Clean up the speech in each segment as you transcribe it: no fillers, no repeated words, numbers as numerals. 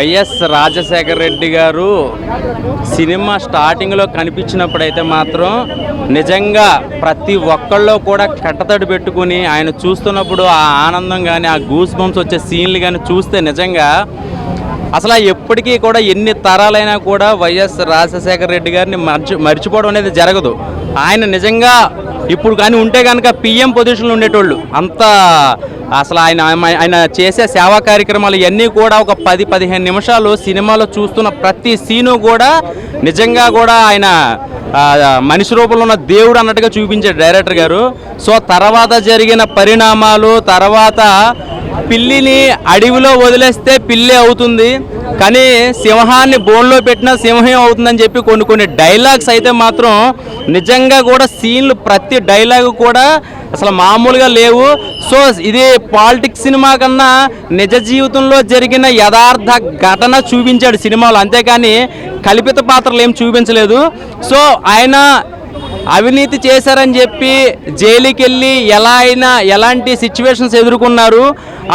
YS Rajasekhara Reddy గారు cinema స్టార్టింగ్లో కనిపించినప్పుడైతే మాత్రం నిజంగా ప్రతి ఒక్కళ్ళో కూడా కట్టతడి పెట్టుకుని ఆయన చూస్తున్నప్పుడు ఆ ఆనందం కానీ ఆ గూస్ బంప్స్ వచ్చే సీన్లు కానీ చూస్తే నిజంగా అసలు ఎప్పటికీ కూడా ఎన్ని తరాలైనా కూడా వైఎస్ రాజశేఖర రెడ్డి గారిని మర్చిపోవడం అనేది జరగదు. ఆయన నిజంగా ఇప్పుడు కానీ ఉంటే కనుక పిఎం పొజిషన్లో ఉండేటోళ్ళు అంత అసలు ఆయన చేసే సేవా కార్యక్రమాలు ఇవన్నీ కూడా ఒక 10-15 నిమిషాలు సినిమాలో చూస్తున్న ప్రతి సీను కూడా నిజంగా కూడా ఆయన మనిషి రూపంలో ఉన్న దేవుడు అన్నట్టుగా చూపించాడు డైరెక్టర్ గారు. సో తర్వాత జరిగిన పరిణామాలు, తర్వాత పిల్లిని అడవిలో వదిలేస్తే పిల్లి అవుతుంది కానీ సింహాన్ని బోన్లో పెట్టినా సింహం అవుతుందని చెప్పి కొన్ని డైలాగ్స్ అయితే మాత్రం నిజంగా కూడా సీన్లు ప్రతి డైలాగు కూడా అసలు మామూలుగా లేవు. సో ఇది పాలిటిక్స్ సినిమా కన్నా నిజ జీవితంలో జరిగిన యథార్థ ఘటన చూపించాడు సినిమాలో, అంతేకాని కల్పిత పాత్రలు ఏం చూపించలేదు. సో ఆయన అవినీతి చేశారని చెప్పి జైలుకి వెళ్ళి ఎలాంటి సిచ్యువేషన్స్ ఎదుర్కొన్నారు,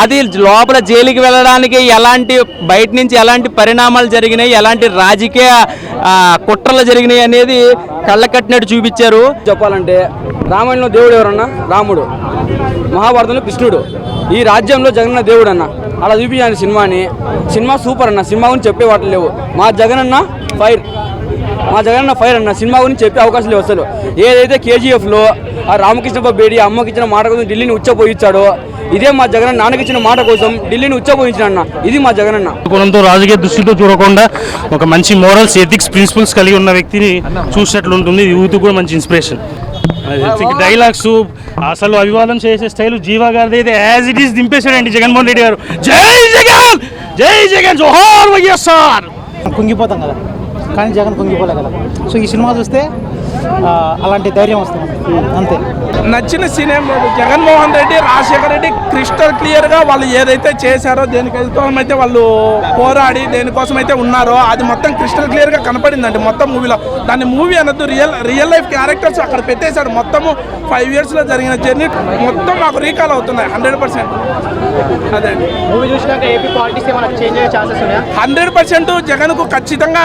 అది లోపల జైలుకి వెళ్ళడానికి బయట నుంచి ఎలాంటి పరిణామాలు జరిగినాయి, ఎలాంటి రాజకీయ కుట్రలు జరిగినాయి అనేది కళ్ళ కట్టినట్టు చూపించారు. చెప్పాలంటే రామాయణంలో దేవుడు ఎవరన్నా? రాముడు. మహాభారతంలో కృష్ణుడు. ఈ రాజ్యంలో జగనన్న దేవుడు అన్న. అలా చూపించాను సినిమాని. సినిమా సూపర్ అన్న. సినిమా గురించి చెప్పే వాటి లేవు. మా జగనన్న ఫైర్ అన్న. సినిమా గురించి చెప్పే అవకాశం లేవు అసలు. ఏదైతే కేజీఎఫ్లో ఆ రామకృష్ణ బేడి అమ్మకి ఇచ్చిన మాట కోసం ఢిల్లీని ఉచ్చపోయించాడో, ఇదే మా జగనన్న నాన్నకి ఇచ్చిన మాట కోసం ఢిల్లీని ఉచ్చపోయించాడన్న. ఇది మా జగనన్న. కోణంతో రాజకీయ దృష్టితో చూడకుండా ఒక మంచి మోరల్స్, ఎథిక్స్, ప్రిన్సిపల్స్ కలిగి ఉన్న వ్యక్తిని చూసినట్లు ఉంటుంది. యూత్ కూడా మంచి ఇన్స్పిరేషన్. డైలాగ్స్ అసలు అభివాదం చేసే స్టైల్ జీవా గారిది అయితే యాజ్ ఇట్ ఈస్ దింపేశాడండి జగన్మోహన్ రెడ్డి గారు. జై జగన్ జోహార్ వైఎస్ఆర్. కుంగిపోతాం కదా, కానీ జగన్ కుంగిపోలే కదా. సో ఈ సినిమా చూస్తే అలాంటి ధైర్యం వస్తుంది అంతే. నచ్చిన సినిమా జగన్మోహన్ రెడ్డి, రాజశేఖర రెడ్డి క్రిస్టల్ క్లియర్గా వాళ్ళు ఏదైతే చేశారో, దేనికోసం అయితే వాళ్ళు పోరాడి దేనికోసం అయితే ఉన్నారో అది మొత్తం క్రిస్టల్ క్లియర్గా కనపడిందండి మొత్తం మూవీలో. దాన్ని మూవీ అనొద్దు, రియల్ లైఫ్ క్యారెక్టర్స్ అక్కడ పెట్టేశాడు. మొత్తము 5 yearsలో జరిగిన జర్నీ మొత్తం మాకు రీకాల్ అవుతున్నాయి 100%. అదే మూవీ చూసినాక ఏపీ పాలిటిక్స్ ఏమైనా చేంజ్ అయ్యే ఛాన్సెస్ ఉన్నాయా? 100% జగన్కు ఖచ్చితంగా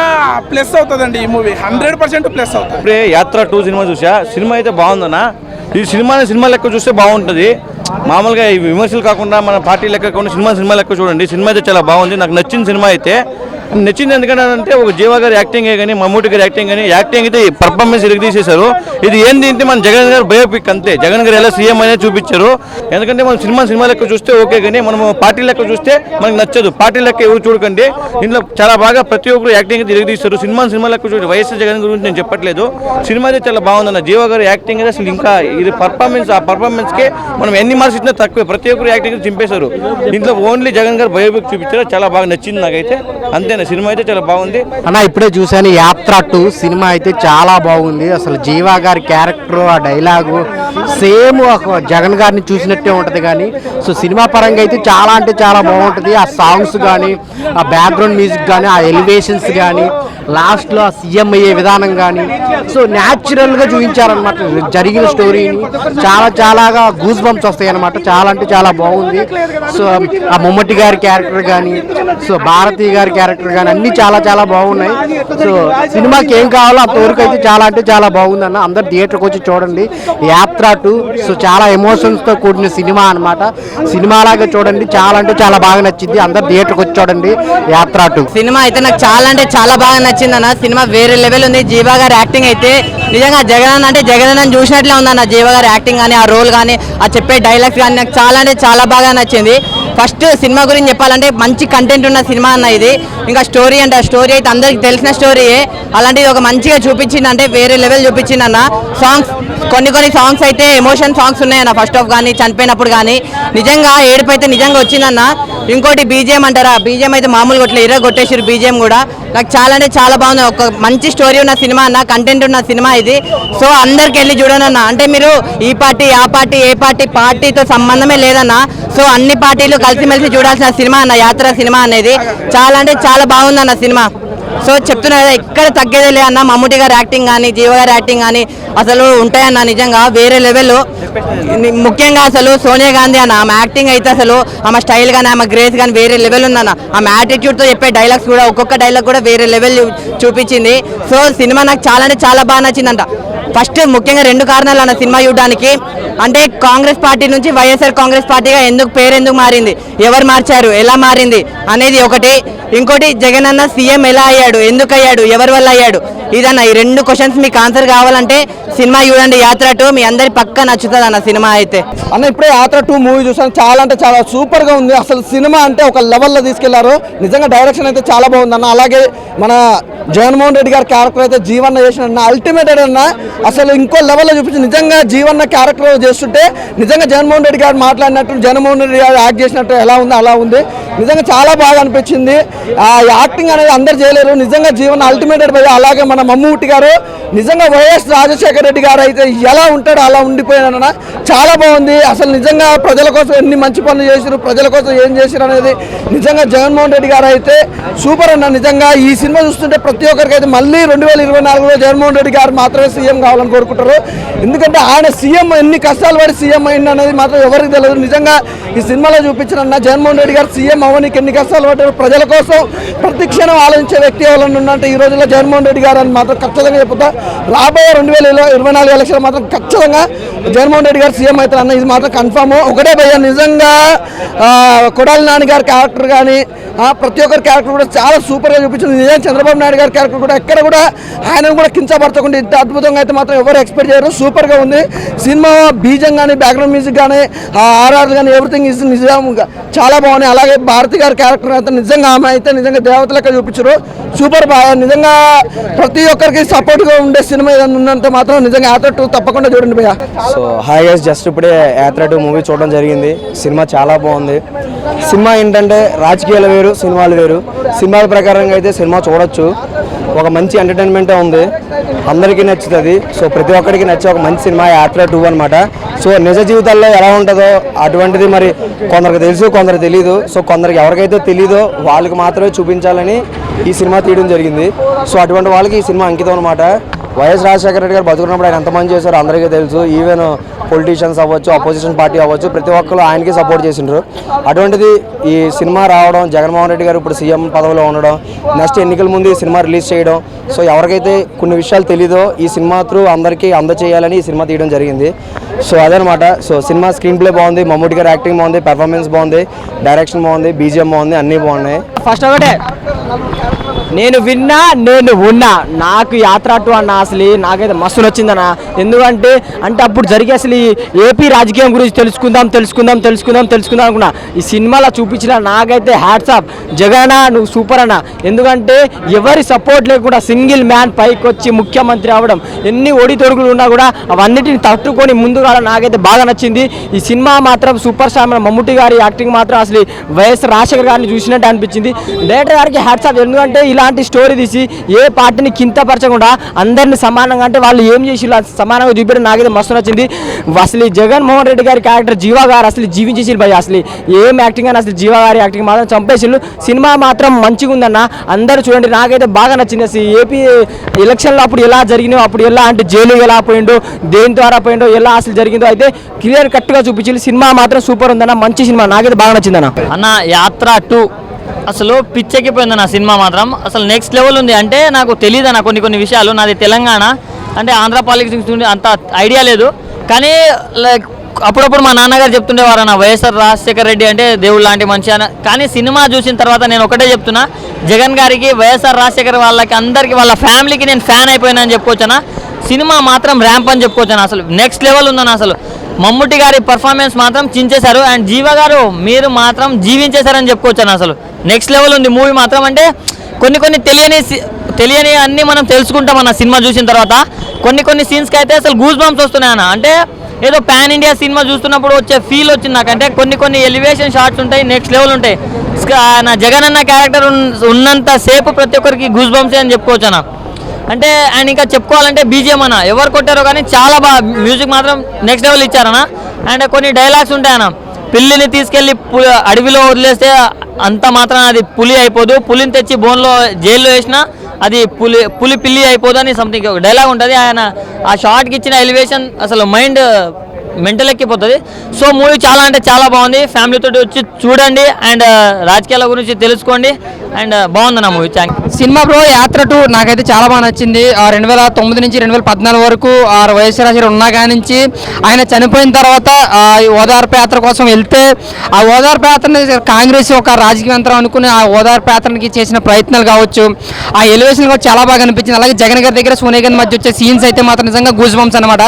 ప్లస్ అవుతుందండి ఈ మూవీ. 100% ప్లస్ అవుతుంది. ఇప్పుడే యాత్ర 2 సినిమా చూసా. సినిమా అయితే బాగుందన్నా. ఈ సినిమా లెక్క చూస్తే బాగుంటుంది. మామూలుగా ఈ విమర్శలు కాకుండా మన పార్టీ లెక్క కాకుండా సినిమా లెక్క చూడండి. సినిమా అయితే చాలా బాగుంది. నాకు నచ్చిన సినిమా అయితే నచ్చింది. ఎందుకంటే ఒక జీవా గారి యాక్టింగే కానీ, మమ్మూటి గారి యాక్టింగ్ అయితే పర్ఫార్మెన్స్ ఇరగ తీసేశారు. ఇది ఏంటి అంటే మన జగన్ గారు బయోపిక్ అంతే. జగన్ గారు ఎలా సీఎం అనేది చూపించారు. ఎందుకంటే మనం సినిమా లెక్క చూస్తే ఓకే, కానీ మనం పార్టీ లెక్క చూస్తే మనకు నచ్చదు. పార్టీ లెక్క ఎవరు చూడకండి. దీంట్లో చాలా బాగా ప్రతి ఒక్కరు యాక్టింగ్ అయితే ఇరగ తీస్తారు. సినిమా లెక్క చూడండి. వైఎస్ జగన్ గురించి నేను చెప్పట్లేదు. సినిమా అయితే చాలా బాగుందన్న. జీవా గారి యాక్టింగ్ అయితే అసలు ఇంకా ఇది పర్ఫార్మెన్స్. ఆ పర్ఫార్మెన్స్కే మనం ఎన్ని మార్క్స్ ఇచ్చినా తక్కువే. ప్రతి ఒక్కరు యాక్టింగ్ చింపేశారు. దీంట్లో ఓన్లీ జగన్ గారు బయోపిక్ చూపించారు. చాలా బాగా నచ్చింది నాకైతే. అంతే, సినిమా అయితే చాలా బాగుంది అన్న. ఇప్పుడే చూశాను యాత్ర 2 సినిమా అయితే చాలా బాగుంది. అసలు జీవా గారి క్యారెక్టర్, ఆ డైలాగు సేమ్ జగన్ గారిని చూసినట్టే ఉంటుంది. కానీ సో సినిమా పరంగా అయితే చాలా అంటే చాలా బాగుంటుంది. ఆ సాంగ్స్ కానీ, ఆ బ్యాక్గ్రౌండ్ మ్యూజిక్ కానీ, ఆ ఎలివేషన్స్ కానీ, లాస్ట్లో ఆ సీఎం అయ్యే విధానం కానీ సో న్యాచురల్గా చూపించారనమాట జరిగిన స్టోరీని. చాలాగా గూస్ బంప్స్ వస్తాయి అనమాట. చాలా అంటే చాలా బాగుంది. సో ఆ మమ్మటి గారి క్యారెక్టర్ కానీ, సో భారతి గారి క్యారెక్టర్ కానీ అన్నీ చాలా బాగున్నాయి. సో సినిమాకి ఏం కావాలో అంతవరకు అయితే చాలా అంటే చాలా బాగుంది అన్న. అందరు థియేటర్కి వచ్చి చూడండి యాత్ర 2. సో చాలా ఎమోషన్స్తో కూడిన సినిమా అనమాట. సినిమాలాగా చూడండి. చాలా అంటే చాలా బాగా నచ్చింది. అందరు థియేటర్కి వచ్చి చూడండి యాత్ర 2. సినిమా అయితే నాకు చాలా అంటే చాలా బాగా నచ్చింది అన్న. సినిమా వేరే లెవెల్ ఉంది. జీవా గారి యాక్టింగ్ అయితే నిజంగా జగన్ అంటే జగన్ చూసినట్లే ఉందన్న. జీవా గారి యాక్టింగ్ కానీ, ఆ రోల్ కానీ, ఆ చెప్పే డైలాగ్స్ కానీ నాకు చాలా అంటే చాలా బాగా నచ్చింది. ఫస్ట్ సినిమా గురించి చెప్పాలంటే మంచి కంటెంట్ ఉన్న సినిమా అన్న ఇది. ఇంకా స్టోరీ అంటే ఆ స్టోరీ అయితే అందరికి తెలిసిన స్టోరీయే. అలాంటిది ఒక మంచిగా చూపించింది అంటే వేరే లెవెల్ చూపించింది అన్న. సాంగ్స్ కొన్ని సాంగ్స్ అయితే ఎమోషన్ సాంగ్స్ ఉన్నాయన్న. ఫస్ట్ ఆఫ్ కానీ, చనిపోయినప్పుడు కానీ నిజంగా ఏడుపు అయితే నిజంగా వచ్చిందన్న. ఇంకోటి బీజిఎం అంటారా, బీజిఎం అయితే మామూలుగా కొట్టలే, కొట్టేసారు బీజిఎం కూడా. నాకు చాలా అంటే చాలా బాగుంది. ఒక మంచి స్టోరీ ఉన్న సినిమా అన్న, కంటెంట్ ఉన్న సినిమా ఇది. సో అందరికి వెళ్ళి చూడండి అన్న. అంటే మీరు ఈ పార్టీ ఆ పార్టీ ఏ పార్టీతో సంబంధమే లేదన్న. సో అన్ని పార్టీలు కలిసిమెలిసి చూడాల్సిన సినిమా అన్న యాత్ర సినిమా అనేది. చాలా అంటే చాలా బాగుందన్న సినిమా. సో చెప్తున్నా కదా ఎక్కడ తగ్గేదే లే అన్న. మమ్ముటి గారి యాక్టింగ్ కానీ జీవ గారి యాక్టింగ్ కానీ అసలు ఉంటాయన్న నిజంగా వేరే లెవెల్. ముఖ్యంగా అసలు సోనియా గాంధీ అన్న ఆమె యాక్టింగ్ అయితే అసలు ఆమె స్టైల్ కానీ ఆమె గ్రేస్ కానీ వేరే లెవెల్ ఉందన్న. ఆమె యాటిట్యూడ్తో చెప్పే డైలాగ్స్ కూడా ఒక్కొక్క డైలాగ్ కూడా వేరే లెవెల్ చూపించింది. సో సినిమా నాకు చాలా అంటే చాలా బాగా నచ్చిందంట. ఫస్ట్ ముఖ్యంగా 2 కారణాలు అన్న సినిమా చూడడానికి. అంటే కాంగ్రెస్ పార్టీ నుంచి వైఎస్ఆర్ కాంగ్రెస్ పార్టీగా పేరు ఎందుకు మారింది, ఎవరు మార్చారు, ఎలా మారింది అనేది ఒకటి. ఇంకోటి జగన్ అన్న సీఎం ఎలా అయ్యాడు, ఎందుకు అయ్యాడు, ఎవరి వల్ల అయ్యాడు, ఇదన్న. ఈ 2 క్వశ్చన్స్ మీకు ఆన్సర్ కావాలంటే సినిమా చూడండి యాత్ర 2. మీ అందరి పక్క నచ్చుతుంది అన్న సినిమా అయితే. అన్న ఇప్పుడే యాత్ర 2 మూవీ చూసాను. చాలా అంటే చాలా సూపర్గా ఉంది. అసలు సినిమా అంటే ఒక లెవెల్లో తీసుకెళ్లారు. నిజంగా డైరెక్షన్ అయితే చాలా బాగుంది అన్న. అలాగే మన జగన్మోహన్ రెడ్డి గారి క్యారెక్టర్ అయితే జీవన్న చేసిన అల్టిమేటెడ్ అన్న. అసలు ఇంకో లెవెల్లో చూపించి నిజంగా జీవన్న క్యారెక్టర్ చేస్తుంటే నిజంగా జగన్మోహన్ రెడ్డి గారు మాట్లాడినట్టు, జగన్మోహన్ రెడ్డి గారు యాక్ట్ చేసినట్టు ఎలా ఉంది అలా ఉంది. నిజంగా చాలా బాగా అనిపించింది. ఆ యాక్టింగ్ అనేది అందరు చేయలేరు. నిజంగా జీవన్న అల్టిమేటెడ్ పోయి. అలాగే మన మమ్ముటి గారు నిజంగా వైఎస్ రాజశేఖర రెడ్డి గారు అయితే ఎలా ఉంటాడో అలా ఉండిపోయాడన్న. చాలా బాగుంది. అసలు నిజంగా ప్రజల కోసం ఎన్ని మంచి పనులు చేశారు, ప్రజల కోసం ఏం చేశారు అనేది నిజంగా జగన్మోహన్ రెడ్డి గారు అయితే సూపర్ అన్న. నిజంగా ఈ సినిమా చూస్తుంటే ప్రతి ఒక్కరికి అయితే మళ్ళీ 2024లో జగన్మోహన్ రెడ్డి గారు మాత్రమే సీఎం కావాలని కోరుకుంటారు. ఎందుకంటే ఆయన సీఎం ఎన్ని కష్టాలు పడి సీఎం అయింది అనేది మాత్రం ఎవరికి తెలియదు. నిజంగా ఈ సినిమాలో చూపించారన్న జగన్మోహన్ రెడ్డి గారు సీఎం అవ్వడానికి ఎన్ని కష్టాలు పడ్డారు, ప్రజల కోసం ప్రతి క్షణం ఆలోచించే వ్యక్తి ఎవరైనా ఉన్నంటే ఈ రోజుల్లో జగన్మోహన్ రెడ్డి గారు అని మాత్రం ఖచ్చితంగా చెప్తా. రాబోయే 2024 ఎలక్షన్ మాత్రం ఖచ్చితంగా జగన్మోహన్ రెడ్డి గారు సీఎం అవుతారన్న. ఇది మాత్రం కన్ఫామ్. ఒకటే భయ్య, నిజంగా కొడాలి నాని గారి క్యారెక్టర్ కానీ ప్రతి ఒక్కరి క్యారెక్టర్ కూడా చాలా సూపర్గా చూపించింది. నిజంగా చంద్రబాబు నాయుడు గారి క్యారెక్టర్ కూడా ఎక్కడ కూడా ఆయన కూడా కించపరచకుండా ఇంత అద్భుతంగా అయితే మాత్రం ఎవరు ఎక్స్పెక్ట్ చేయరు. సూపర్గా ఉంది సినిమా. బీజం కానీ బ్యాక్గ్రౌండ్ మ్యూజిక్ కానీ ఆర్ఆర్ కానీ ఎవ్రీథింగ్ ఇస్ నిజంగా చాలా బాగున్నాయి. అలాగే భారతి గారి క్యారెక్టర్ అయితే నిజంగా ఆమె అయితే నిజంగా దేవత లెక్క చూపించారు. సూపర్ బాగా నిజంగా ప్రతి ఒక్కరికి సపోర్ట్గా ఉండే సినిమా ఏదైనా ఉందంటే మాత్రం నిజంగా యాత్ర 2 తప్పకుండా చూడండి భయ్య. సో హాయ్ గైస్, జస్ట్ ఇప్పుడే యాత్ర 2 మూవీ చూడడం జరిగింది. సినిమా చాలా బాగుంది. సినిమా ఏంటంటే రాజకీయాలు వేరు, సినిమాలు వేరు. సినిమాల ప్రకారంగా అయితే సినిమా చూడొచ్చు. ఒక మంచి ఎంటర్టైన్మెంటే ఉంది, అందరికీ నచ్చుతుంది. సో ప్రతి ఒక్కరికి నచ్చే ఒక మంచి సినిమా యాత్ర 2 అనమాట. సో నిజ జీవితాల్లో ఎలా ఉంటుందో అటువంటిది మరి కొందరికి తెలుసు, కొందరికి తెలీదు. సో కొందరికి ఎవరికైతే తెలీదో వాళ్ళకి మాత్రమే చూపించాలని ఈ సినిమా తీయడం జరిగింది. సో అటువంటి వాళ్ళకి ఈ సినిమా అంకితం అనమాట. వైఎస్ రాజశేఖర రెడ్డి గారు బతుకున్నప్పుడు ఆయన ఎంతమంది చేశారో అందరికీ తెలుసు. ఈవెన్ పొలిటీషియన్స్ అవ్వచ్చు, అపోజిషన్ పార్టీ అవ్వచ్చు, ప్రతి ఒక్కరు ఆయనకి సపోర్ట్ చేసిండ్రు. అటువంటిది ఈ సినిమా రావడం, జగన్మోహన్ రెడ్డి గారు ఇప్పుడు సీఎం పదవిలో ఉండడం, నెక్స్ట్ ఎన్నికల ముందు ఈ సినిమా రిలీజ్ చేయడం. సో ఎవరికైతే కొన్ని విషయాలు తెలీదో ఈ సినిమా త్రూ అందరికీ అందచేయాలని ఈ సినిమా తీయడం జరిగింది. సో అదనమాట. సో సినిమా స్క్రీన్ ప్లే బాగుంది, మమ్ముటి గారి యాక్టింగ్ బాగుంది, పెర్ఫార్మెన్స్ బాగుంది, డైరెక్షన్ బాగుంది, బీజిఎం బాగుంది, అన్నీ బాగున్నాయి. ఫస్ట్ ఒకటే నేను విన్నా నేను ఉన్నా నాకు యాత్ర 2 అన్న అసలు నాకైతే మస్తు నచ్చిందన్న. ఎందుకంటే అప్పుడు జరిగే అసలు ఈ ఏపీ రాజకీయం గురించి తెలుసుకుందాం అనుకున్నా. ఈ సినిమాలో చూపించిన నాకైతే హ్యాట్స్ ఆఫ్ జగన్, నువ్వు సూపర్ అన్న. ఎందుకంటే ఎవరి సపోర్ట్ లేకుండా సింగిల్ మ్యాన్ పైకి వచ్చి ముఖ్యమంత్రి అవ్వడం, ఎన్ని ఒడితొడుగులు ఉన్నా కూడా అవన్నిటిని తట్టుకొని ముందుగా నాకైతే బాగా నచ్చింది. ఈ సినిమా మాత్రం సూపర్ స్టార్ మమ్ముటి గారి యాక్టింగ్ మాత్రం అసలు వైఎస్ రాజశేఖర్ గారిని చూసినట్టు అనిపించింది. డైరెక్టర్ గారికి హ్యాట్స్ ఆఫ్. ఎందుకంటే ఇలాంటి స్టోరీ తీసి ఏ పార్టీని కింతపరచకుండా అందరిని సమానంగా, అంటే వాళ్ళు ఏం చేసి సమానంగా చూపించడం నాకైతే మస్తు నచ్చింది. అసలు జగన్మోహన్ రెడ్డి గారి క్యారెక్టర్ జీవా గారు అసలు జీవించేసి భయ అసలు ఏం యాక్టింగ్ అని అసలు జీవా గారి యాక్టింగ్ మాత్రం చంపేసిళ్ళు. సినిమా మాత్రం మంచిగా ఉందన్న, అందరూ చూడండి. నాకైతే బాగా నచ్చింది. అసలు ఏపీ ఎలక్షన్లో అప్పుడు ఎలా జరిగినాయో, అప్పుడు ఎలా అంటే జైలు ఎలా పోయిండో, దేని ద్వారా పోయిండో, ఎలా అసలు జరిగిందో అయితే క్లియర్ కట్గా చూపించింది. సినిమా మాత్రం సూపర్ ఉందన్న, మంచి సినిమా, నాకైతే బాగా నచ్చిందన్న. అన్న యాత్ర 2 అసలు పిచ్చెక్కిపోయింది నా సినిమా మాత్రం. అసలు నెక్స్ట్ లెవెల్ ఉంది. అంటే నాకు తెలియదు అన్న కొన్ని విషయాలు. నాది తెలంగాణ, అంటే ఆంధ్ర పాలిటిక్స్ అంత ఐడియా లేదు. కానీ లైక్ అప్పుడప్పుడు మా నాన్నగారు చెప్తుండేవారు అన్న, వైఎస్ఆర్ రాజశేఖర రెడ్డి అంటే దేవుడు లాంటి మనిషి అని. కానీ సినిమా చూసిన తర్వాత నేను ఒకటే చెప్తున్నా, జగన్ గారికి, వైఎస్ఆర్ రాజశేఖర్ వాళ్ళకి అందరికీ, వాళ్ళ ఫ్యామిలీకి నేను ఫ్యాన్ అయిపోయినా అని చెప్పుకోవచ్చానా. సినిమా మాత్రం ర్యాంప్ అని చెప్పుకోవచ్చాను. అసలు నెక్స్ట్ లెవెల్ ఉందన్న. అసలు మమ్ముటి గారి పర్ఫార్మెన్స్ మాత్రం చించేశారు. అండ్ జీవా గారు మీరు మాత్రం జీవించేశారని చెప్పుకోవచ్చాను. అసలు నెక్స్ట్ లెవెల్ ఉంది మూవీ మాత్రం. అంటే కొన్ని తెలియని అన్నీ మనం తెలుసుకుంటాం అన్న సినిమా చూసిన తర్వాత. కొన్ని సీన్స్కి అయితే అసలు గూస్ బంప్స్ వస్తున్నాయి అన్న. అంటే ఏదో పాన్ ఇండియా సినిమా చూస్తున్నప్పుడు వచ్చే ఫీల్ వచ్చింది నాకంటే. కొన్ని ఎలివేషన్ షాట్స్ ఉంటాయి, నెక్స్ట్ లెవెల్ ఉంటాయి. నా జగన్ అన్న క్యారెక్టర్ ఉన్నంత సేపు ప్రతి ఒక్కరికి గూస్ బంప్సే అని చెప్పుకోవచ్చు అన్న. అంటే ఆయన ఇంకా చెప్పుకోవాలంటే బీజిఎం అన్న, ఎవరు కొట్టారో కానీ చాలా బాగా మ్యూజిక్ మాత్రం నెక్స్ట్ లెవెల్ ఇచ్చారన్న. అండ్ కొన్ని డైలాగ్స్ ఉంటాయన్న, పిల్లిని తీసుకెళ్ళి అడవిలో వదిలేస్తే అంత మాత్రం అది పులి అయిపోదు, పులిని తెచ్చి జైల్లో వేసినా అది పులి పిల్లి అయిపోదని సంథింగ్ ఒక డైలాగ్ ఉంటుంది. ఆయన ఆ షార్ట్కి ఇచ్చిన ఎలివేషన్ అసలు మైండ్ మెంటల్ ఎక్కిపోతుంది. సో మూవీ చాలా అంటే చాలా బాగుంది. ఫ్యామిలీతో వచ్చి చూడండి అండ్ రాజకీయాల గురించి తెలుసుకోండి అండ్ బాగుంది నా మూవీ. థ్యాంక్ సినిమా బ్రో యాత్ర 2 నాకైతే చాలా బాగా నచ్చింది. 2009 నుంచి 2014 వరకు వైఎస్ రాజశేఖర్ ఉన్నా కానించి ఆయన చనిపోయిన తర్వాత ఈ ఓదార్పు యాత్ర కోసం వెళ్తే ఆ ఓదార్పు యాత్రని కాంగ్రెస్ ఒక రాజకీయ యంత్రం అనుకుని ఆ ఓదార్పు యాత్రకి చేసిన ప్రయత్నాలు కావచ్చు, ఆ ఎలివేషన్ కూడా చాలా బాగా అనిపించింది. అలాగే జగన్ గారి దగ్గర సోనియా గాంధీ మధ్య వచ్చే సీన్స్ అయితే మాత్రం నిజంగా గూస్ బంప్స్ అనమాట.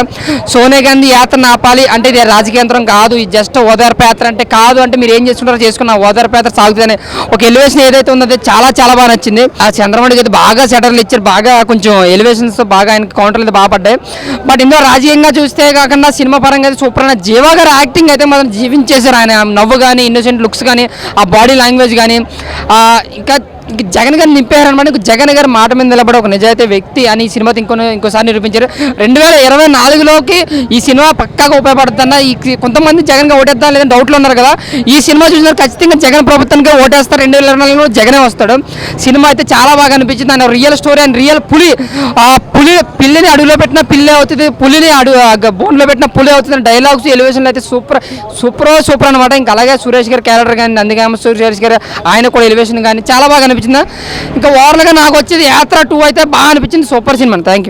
సోనియా గాంధీ యాత్రను ఆపాలి అంటే ఇది రాజకీయ యంత్రం కాదు, ఇది జస్ట్ ఓదార్పు యాత్ర అంటే కాదు, అంటే మీరు ఏం చేసుకుంటారో చేసుకున్న ఓదార్పు యాత్ర సాగుతుందని ఒక ఎలివేషన్ ఏదైతే ఉందో చాలా చాలా బాగా నచ్చింది. ఆ చంద్రబాబు అయితే బాగా సెటర్లు ఇచ్చారు, బాగా కొంచెం ఎలివేషన్స్ బాగా ఆయన కౌంటర్లు అయితే బాగా పడ్డాయి. బట్ ఇందులో రాజకీయంగా చూస్తే కాకుండా సినిమా పరంగా అయితే సూపర్ అయిన జీవా గారి యాక్టింగ్ అయితే మాత్రం జీవించేశారు. ఆయన నవ్వు కానీ ఇన్నోసెంట్ లుక్స్ కానీ ఆ బాడీ లాంగ్వేజ్ కానీ ఇంకా జగన్ గారిని నింపారనమాట. జగన్ గారి మాట మీద నిలబడే ఒక నిజాయితీ వ్యక్తి అని ఈ సినిమాతో ఇంకోసారి నిరూపించారు. 2024లోకి ఈ సినిమా పక్కాగా ఉపయోగపడుతుందా, ఈ కొంతమంది జగన్ గా ఓటేద్దాం లేదని డౌట్లు ఉన్నారు కదా, ఈ సినిమా చూసినారు ఖచ్చితంగా జగన్ ప్రభుత్వానికి ఓటేస్తారు. 2024లో జగనే వస్తాడు. సినిమా అయితే చాలా బాగా అనిపించింది. ఆయన రియల్ స్టోరీ అండ్ రియల్ పులి పిల్లిని అడుగులో పెట్టిన పిల్లే అవుతుంది, పులిని బోన్లో పెట్టిన పులి అవుతుంది. డైలాగ్స్ ఎలివేషన్లు అయితే సూపర్ అనమాట. ఇంకా అలాగే సురేష్ గారి క్యారెక్టర్ కానీ నందిగామ సురేష్ గారు ఆయన కూడా ఎలివేషన్ కానీ చాలా బాగా అనిపించింది. ఇంకా ఓవర్గా నాకు వచ్చేది యాత్ర 2 అయితే బాగా అనిపించింది. Super cinema. Thank you.